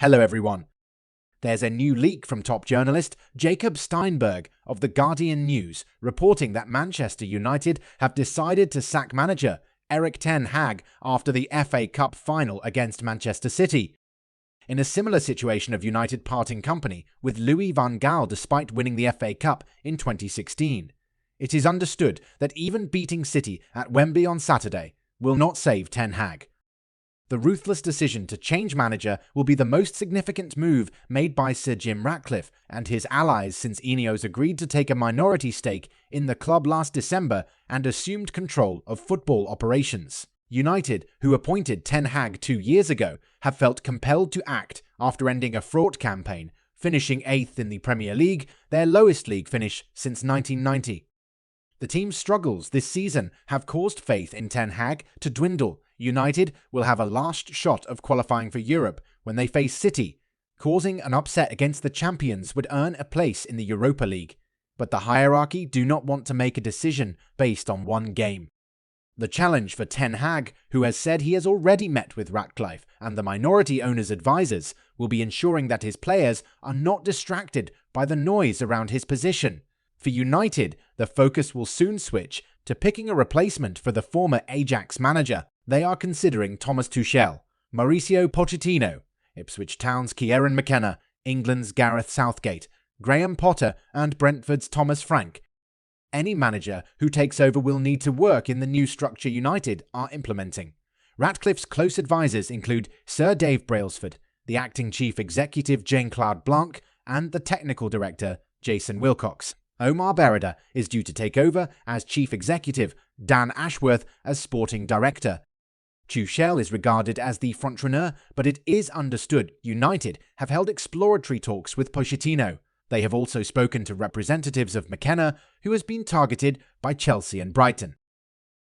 Hello everyone. There's a new leak from top journalist Jacob Steinberg of The Guardian News reporting that Manchester United have decided to sack manager Erik Ten Hag after the FA Cup final against Manchester City. In a similar situation of United parting company with Louis van Gaal despite winning the FA Cup in 2016. It is understood that even beating City at Wembley on Saturday will not save Ten Hag. The ruthless decision to change manager will be the most significant move made by Sir Jim Ratcliffe and his allies since Ineos agreed to take a minority stake in the club last December and assumed control of football operations. United, who appointed Ten Hag 2 years ago, have felt compelled to act after ending a fraught campaign, finishing 8th in the Premier League, their lowest league finish since 1990. The team's struggles this season have caused faith in Ten Hag to dwindle. United will have a last shot of qualifying for Europe when they face City. Causing an upset against the champions would earn a place in the Europa League, but the hierarchy do not want to make a decision based on one game. The challenge for Ten Hag, who has said he has already met with Ratcliffe and the minority owner's advisors, will be ensuring that his players are not distracted by the noise around his position. For United, the focus will soon switch to picking a replacement for the former Ajax manager. They are considering Thomas Tuchel, Mauricio Pochettino, Ipswich Town's Kieran McKenna, England's Gareth Southgate, Graham Potter and Brentford's Thomas Frank. Any manager who takes over will need to work in the new structure United are implementing. Ratcliffe's close advisors include Sir Dave Brailsford, the acting chief executive Jean-Claude Blanc, and the technical director Jason Wilcox. Omar Berrada is due to take over as chief executive, Dan Ashworth as sporting director. Tuchel is regarded as the frontrunner, but it is understood United have held exploratory talks with Pochettino. They have also spoken to representatives of McKenna, who has been targeted by Chelsea and Brighton.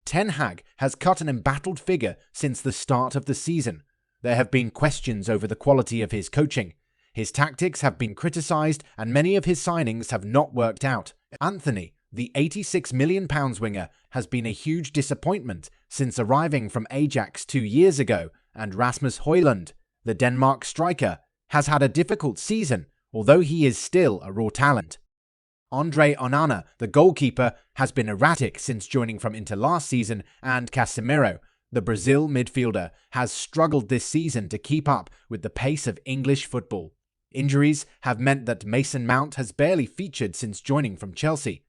Ten Hag has cut an embattled figure since the start of the season. There have been questions over the quality of his coaching. His tactics have been criticised and many of his signings have not worked out. Anthony, the £86 million winger, has been a huge disappointment since arriving from Ajax 2 years ago, and Rasmus Højlund, the Denmark striker, has had a difficult season, although he is still a raw talent. Andre Onana, the goalkeeper, has been erratic since joining from Inter last season, and Casemiro, the Brazil midfielder, has struggled this season to keep up with the pace of English football. Injuries have meant that Mason Mount has barely featured since joining from Chelsea.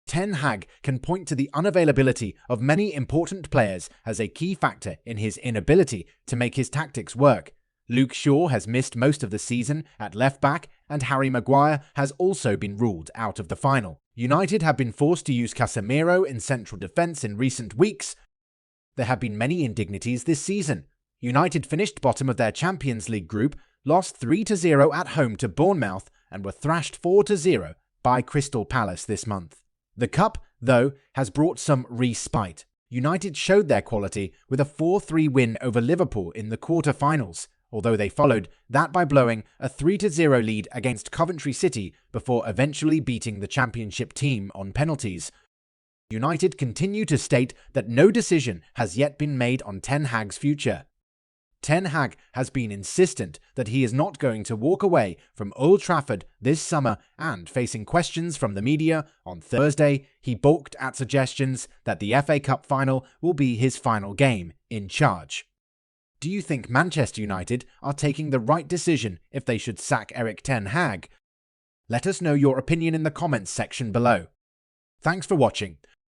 Ten Hag can point to the unavailability of many important players as a key factor in his inability to make his tactics work. Luke Shaw has missed most of the season at left-back, and Harry Maguire has also been ruled out of the final. United have been forced to use Casemiro in central defence in recent weeks. There have been many indignities this season. United finished bottom of their Champions League group, lost 3-0 at home to Bournemouth, and were thrashed 4-0 by Crystal Palace this month. The Cup, though, has brought some respite. United showed their quality with a 4-3 win over Liverpool in the quarter-finals, although they followed that by blowing a 3-0 lead against Coventry City before eventually beating the championship team on penalties. United continue to state that no decision has yet been made on Ten Hag's future. Ten Hag has been insistent that he is not going to walk away from Old Trafford this summer, and facing questions from the media on Thursday, he balked at suggestions that the FA Cup final will be his final game in charge. Do you think Manchester United are taking the right decision if they should sack Erik Ten Hag? Let us know your opinion in the comments section below. Thanks for watching.